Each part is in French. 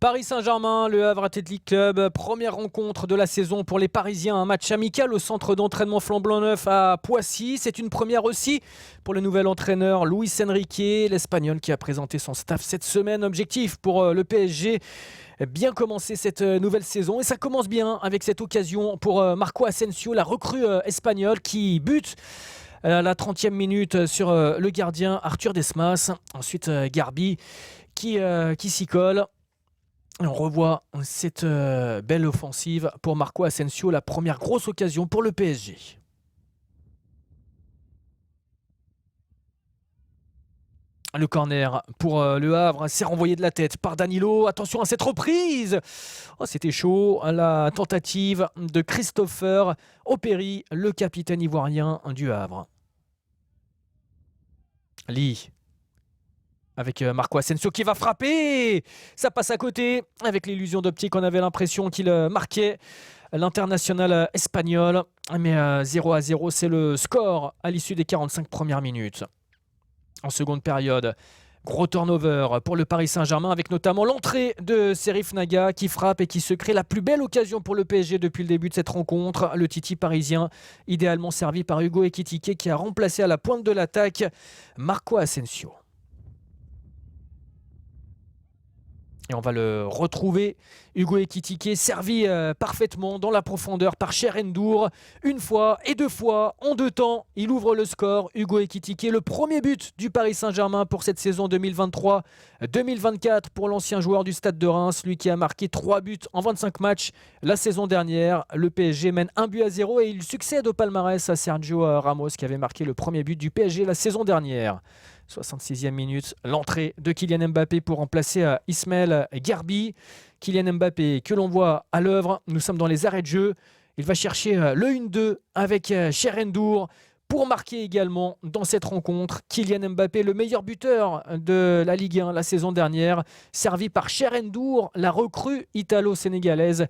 Paris Saint-Germain, le Havre Athletic Club, première rencontre de la saison pour les Parisiens, un match amical au centre d'entraînement flambant neuf à Poissy. C'est une première aussi pour le nouvel entraîneur Luis Enrique, l'Espagnol qui a présenté son staff cette semaine. Objectif pour le PSG, bien commencer cette nouvelle saison et ça commence bien avec cette occasion pour Marco Asensio, la recrue espagnole qui bute à la 30e minute sur le gardien Arthur Desmas. Ensuite Garbi qui s'y colle. Et on revoit cette belle offensive pour Marco Asensio, la première grosse occasion pour le PSG. Le corner pour le Havre, c'est renvoyé de la tête par Danilo. Attention à cette reprise. Oh, c'était chaud. La tentative de Christopher Opéry, le capitaine ivoirien du Havre. Lee. Avec Marco Asensio qui va frapper. Ça passe à côté. Avec l'illusion d'optique, on avait l'impression qu'il marquait l'international espagnol. Mais 0-0, c'est le score à l'issue des 45 premières minutes. En seconde période, gros turnover pour le Paris Saint-Germain avec notamment l'entrée de Serif Naga qui frappe et qui se crée la plus belle occasion pour le PSG depuis le début de cette rencontre. Le Titi parisien, idéalement servi par Hugo Ekitike qui a remplacé à la pointe de l'attaque Marco Asensio. Et on va le retrouver, Hugo Ekitike, servi parfaitement dans la profondeur par Cher N'Dour. Une fois et deux fois, en deux temps, il ouvre le score. Hugo Ekitike, le premier but du Paris Saint-Germain pour cette saison 2023-2024 pour l'ancien joueur du Stade de Reims, lui qui a marqué 3 buts en 25 matchs la saison dernière. Le PSG mène 1-0 et il succède au palmarès à Sergio Ramos qui avait marqué le premier but du PSG la saison dernière. 66e minute, l'entrée de Kylian Mbappé pour remplacer Ismaël Garbi. Kylian Mbappé que l'on voit à l'œuvre, nous sommes dans les arrêts de jeu. Il va chercher le 1-2 avec Cher N'Dour pour marquer également dans cette rencontre. Kylian Mbappé, le meilleur buteur de la Ligue 1 la saison dernière, servi par Cher N'Dour, la recrue italo-sénégalaise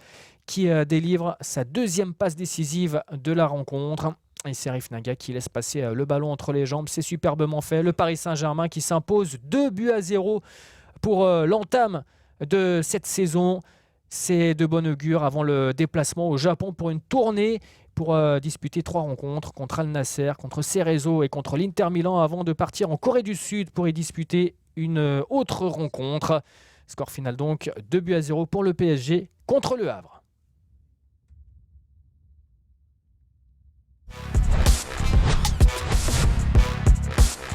qui délivre sa deuxième passe décisive de la rencontre. Et Serif Naga qui laisse passer le ballon entre les jambes. C'est superbement fait. Le Paris Saint-Germain qui s'impose 2-0 pour l'entame de cette saison. C'est de bon augure avant le déplacement au Japon pour une tournée pour disputer 3 rencontres contre Al Nasser, contre Cerezo et contre l'Inter Milan avant de partir en Corée du Sud pour y disputer une autre rencontre. Score final donc 2-0 pour le PSG contre le Havre.